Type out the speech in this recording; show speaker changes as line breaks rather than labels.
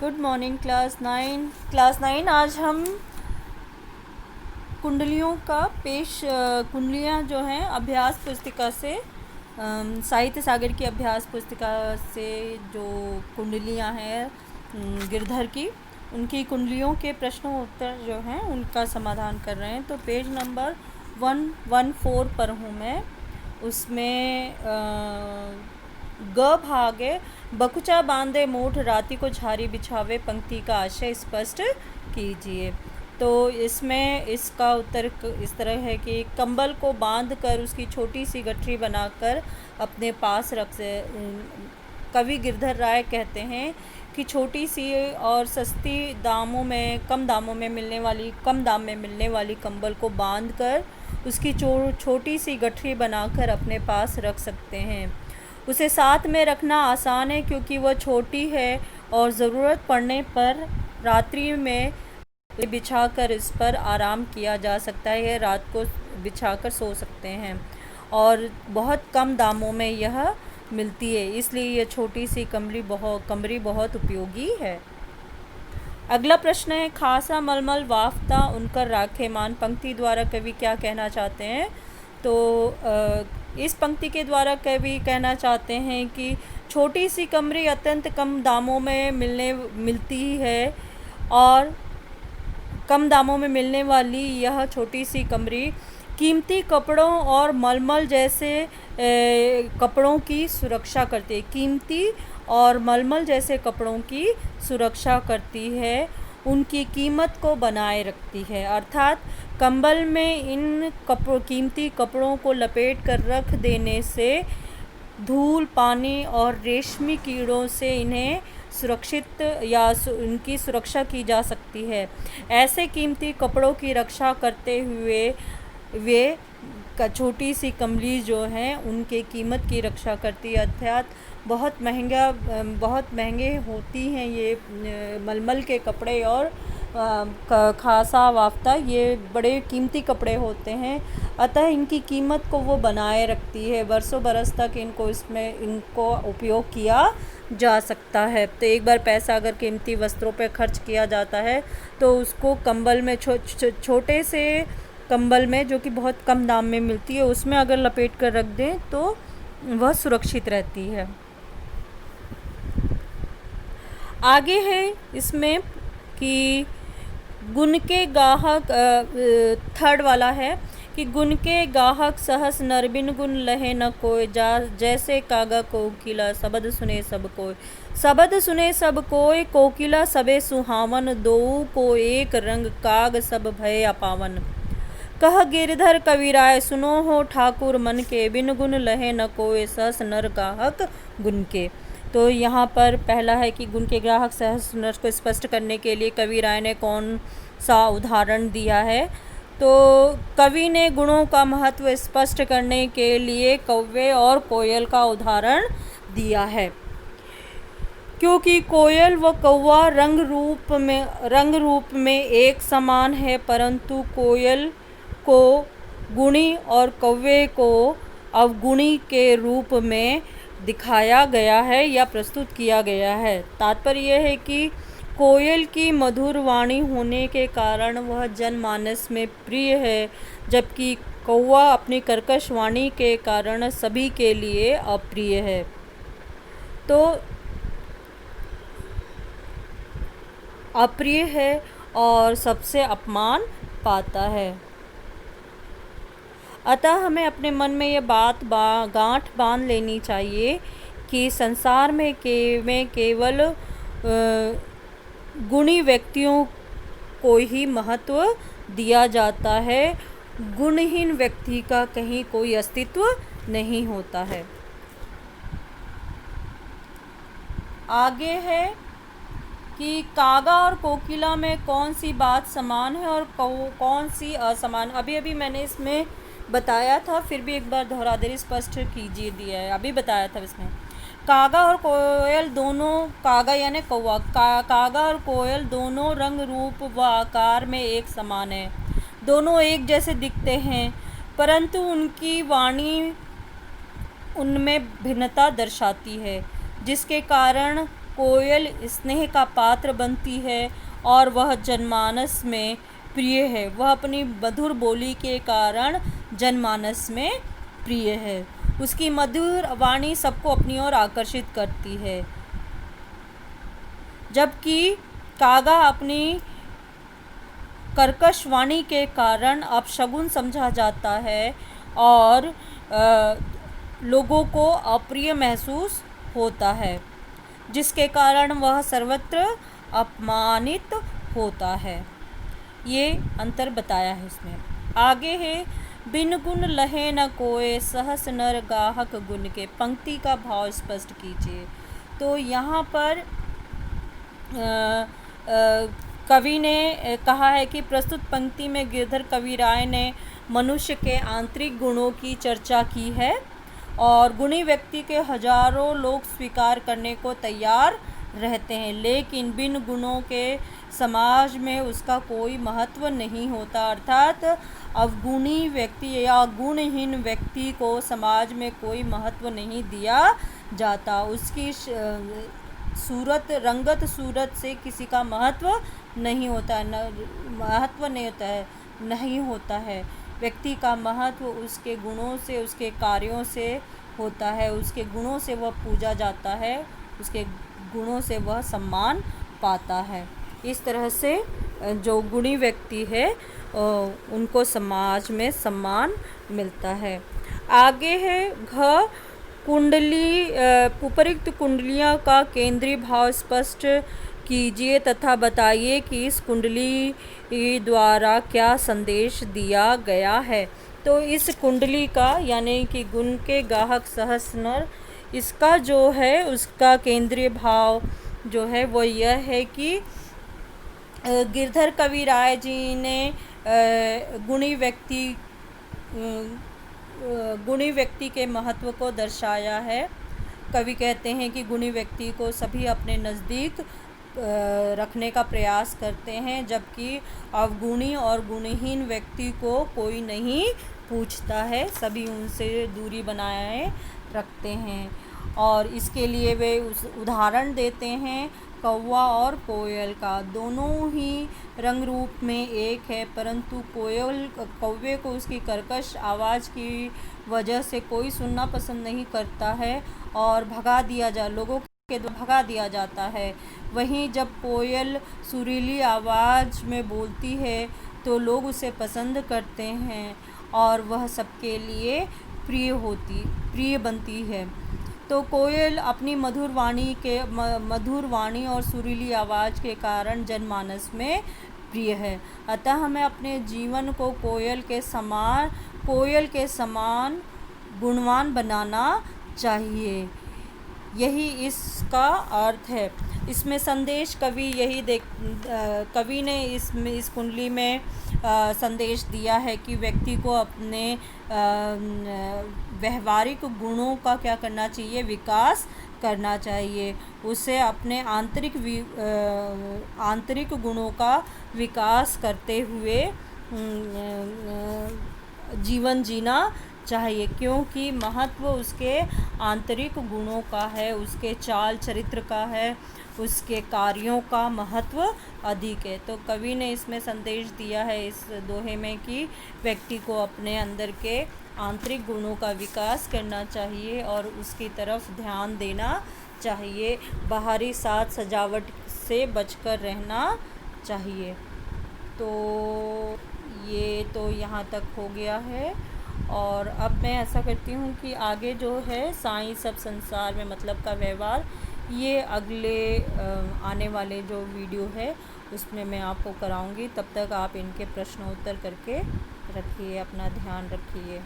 Good morning class nine. आज हम कुंडलियों का कुंडलियाँ जो हैं अभ्यास पुस्तिका से साहित्य सागर की अभ्यास पुस्तिका से जो कुंडलियाँ हैं गिरधर की, उनकी कुंडलियों के प्रश्नों उत्तर जो हैं उनका समाधान कर रहे हैं। तो पेज नंबर 114 पर हूँ मैं। उसमें ग भागे बकुचा बांधे मूठ राति को झारी बिछावे पंक्ति का आशय स्पष्ट कीजिए। तो इसमें इसका उत्तर इस तरह है कि कंबल को बांध कर उसकी छोटी सी गठरी बनाकर अपने पास रख से कवि गिरधर राय कहते हैं कि छोटी सी और सस्ती दामों में कम दाम में मिलने वाली कंबल को बांधकर उसकी छोटी सी गठरी बनाकर अपने पास रख सकते हैं। उसे साथ में रखना आसान है क्योंकि वह छोटी है और ज़रूरत पड़ने पर रात्रि में बिछाकर इस पर आराम किया जा सकता है। रात को बिछाकर सो सकते हैं और बहुत कम दामों में यह मिलती है, इसलिए यह छोटी सी कमरी बहुत उपयोगी है। अगला प्रश्न है, खासा मलमल वाफ्ता उनकर राखे मान पंक्ति द्वारा कवि क्या कहना चाहते हैं? तो इस पंक्ति के द्वारा कवि कहना चाहते हैं कि छोटी सी कमरी अत्यंत कम दामों में मिलती है और कम दामों में मिलने वाली यह छोटी सी कमरी कीमती कपड़ों और मलमल जैसे कपड़ों की सुरक्षा करती है। कीमती और मलमल जैसे कपड़ों की सुरक्षा करती है, उनकी कीमत को बनाए रखती है। अर्थात कंबल में इन कीमती कपड़ों को लपेट कर रख देने से धूल, पानी और रेशमी कीड़ों से इन्हें सुरक्षित या इनकी सुरक्षा की जा सकती है। ऐसे कीमती कपड़ों की रक्षा करते हुए वे छोटी सी कमली जो हैं उनके कीमत की रक्षा करती है। अर्थात बहुत महंगे होती हैं ये मलमल के कपड़े और खासा वाफ्ता, ये बड़े कीमती कपड़े होते हैं, अतः इनकी कीमत को वो बनाए रखती है। बरसों बरस तक इनको उपयोग किया जा सकता है। तो एक बार पैसा अगर कीमती वस्त्रों पर खर्च किया जाता है तो उसको कंबल में छोटे से कंबल में जो कि बहुत कम दाम में मिलती है उसमें अगर लपेट कर रख दें तो वह सुरक्षित रहती है। आगे है इसमें कि गुण के गाहक, थर्ड वाला है कि गुण के गाहक सहस नरबिन गुण लहे न कोय, जैसे कागा कोकिला सबद सुने सब कोय कोकिला सबे सुहावन, दोऊ को एक रंग काग सब भय अपावन। कह गिरधर कविराय सुनो हो ठाकुर मन के, बिन गुण लहे न कोय सहस नर गाहक गुण के। तो यहाँ पर पहला है कि गुण के ग्राहक सहस नर को स्पष्ट करने के लिए कवि राय ने कौन सा उदाहरण दिया है? तो कवि ने गुणों का महत्व स्पष्ट करने के लिए कौवे और कोयल का उदाहरण दिया है, क्योंकि कोयल व कौवा रंग रूप में एक समान है, परंतु कोयल को गुणी और कौवे को अवगुणी के रूप में दिखाया गया है या प्रस्तुत किया गया है। तात्पर्य यह है कि कोयल की मधुर वाणी होने के कारण वह जनमानस में प्रिय है, जबकि कौवा अपनी कर्कश वाणी के कारण सभी के लिए अप्रिय है। तो अप्रिय है और सबसे अपमान पाता है। अतः हमें अपने मन में ये बात गांठ बांध लेनी चाहिए कि संसार में केवल गुणी व्यक्तियों को ही महत्व दिया जाता है, गुणहीन व्यक्ति का कहीं कोई अस्तित्व नहीं होता है। आगे है कि कागा और कोकिला में कौन सी बात समान है और कौन सी असमान। अभी मैंने इसमें बताया था, फिर भी एक बार दोहरा दे स्पष्ट कीजिए दिया है। अभी बताया था इसमें कागा और कोयल दोनों, कागा यानी कौवा, कागा और कोयल दोनों रंग रूप व आकार में एक समान है, दोनों एक जैसे दिखते हैं, परंतु उनकी वाणी उनमें भिन्नता दर्शाती है, जिसके कारण कोयल स्नेह का पात्र बनती है और वह जनमानस में प्रिय है। वह अपनी मधुर बोली के कारण जनमानस में प्रिय है। उसकी मधुर वाणी सबको अपनी ओर आकर्षित करती है। जबकि कागा अपनी कर्कश वाणी के कारण अपशगुन समझा जाता है और लोगों को अप्रिय महसूस होता है, जिसके कारण वह सर्वत्र अपमानित होता है। ये अंतर बताया है इसमें। आगे है, बिन गुण लहे न कोय, सहस नर गाहक गुण के। पंक्ति का भाव स्पष्ट कीजिए। तो यहाँ पर कवि ने कहा है कि प्रस्तुत पंक्ति में गिरधर कविराय ने मनुष्य के आंतरिक गुणों की चर्चा की है और गुणी व्यक्ति के हजारों लोग स्वीकार करने को तैयार रहते हैं, लेकिन बिन गुणों के समाज में उसका कोई महत्व नहीं होता। अर्थात अवगुणी व्यक्ति या गुणहीन व्यक्ति को समाज में कोई महत्व नहीं दिया जाता। उसकी सूरत, रंगत सूरत से किसी का महत्व नहीं होता है, नहीं होता है। व्यक्ति का महत्व उसके गुणों से, उसके कार्यों से होता है। उसके गुणों से वह पूजा जाता है, उसके गुणों से वह सम्मान पाता है। इस तरह से जो गुणी व्यक्ति है उनको समाज में सम्मान मिलता है। आगे है घ कुंडली, उपरोक्त कुंडलियों का केंद्रीय भाव स्पष्ट कीजिए तथा बताइए कि इस कुंडली द्वारा क्या संदेश दिया गया है। तो इस कुंडली का यानी कि गुण के गाहक सहस नर, इसका जो है उसका केंद्रीय भाव जो है वो यह है कि गिरधर कविराय जी ने गुणी व्यक्ति के महत्व को दर्शाया है। कवि कहते हैं कि गुणी व्यक्ति को सभी अपने नज़दीक रखने का प्रयास करते हैं, जबकि अवगुणी और गुणहीन व्यक्ति को कोई नहीं पूछता है, सभी उनसे दूरी बनाए रखते हैं। और इसके लिए वे उदाहरण देते हैं कौवा और कोयल का। दोनों ही रंग रूप में एक है, परंतु कौवे को उसकी कर्कश आवाज़ की वजह से कोई सुनना पसंद नहीं करता है और लोगों के द्वारा भगा दिया जाता है। वहीं जब कोयल सुरीली आवाज़ में बोलती है तो लोग उसे पसंद करते हैं और वह सबके लिए प्रिय बनती है। तो कोयल अपनी मधुर वाणी और सुरीली आवाज़ के कारण जनमानस में प्रिय है। अतः हमें अपने जीवन को कोयल के समान गुणवान बनाना चाहिए। यही इसका अर्थ है। इसमें संदेश कवि ने इस कुंडली में संदेश दिया है कि व्यक्ति को अपने व्यवहारिक गुणों का क्या करना चाहिए, विकास करना चाहिए। उसे अपने आंतरिक गुणों का विकास करते हुए जीवन जीना चाहिए, क्योंकि महत्व उसके आंतरिक गुणों का है, उसके चाल चरित्र का है, उसके कार्यों का महत्व अधिक है। तो कवि ने इसमें संदेश दिया है इस दोहे में कि व्यक्ति को अपने अंदर के आंतरिक गुणों का विकास करना चाहिए और उसकी तरफ ध्यान देना चाहिए। बाहरी साज सजावट से बचकर रहना चाहिए। तो ये तो यहाँ तक हो गया है। और अब मैं ऐसा करती हूँ कि आगे जो है साईं सब संसार में मतलब का व्यवहार, ये अगले आने वाले जो वीडियो है उसमें मैं आपको कराऊंगी। तब तक आप इनके प्रश्नोत्तर करके रखिए, अपना ध्यान रखिए।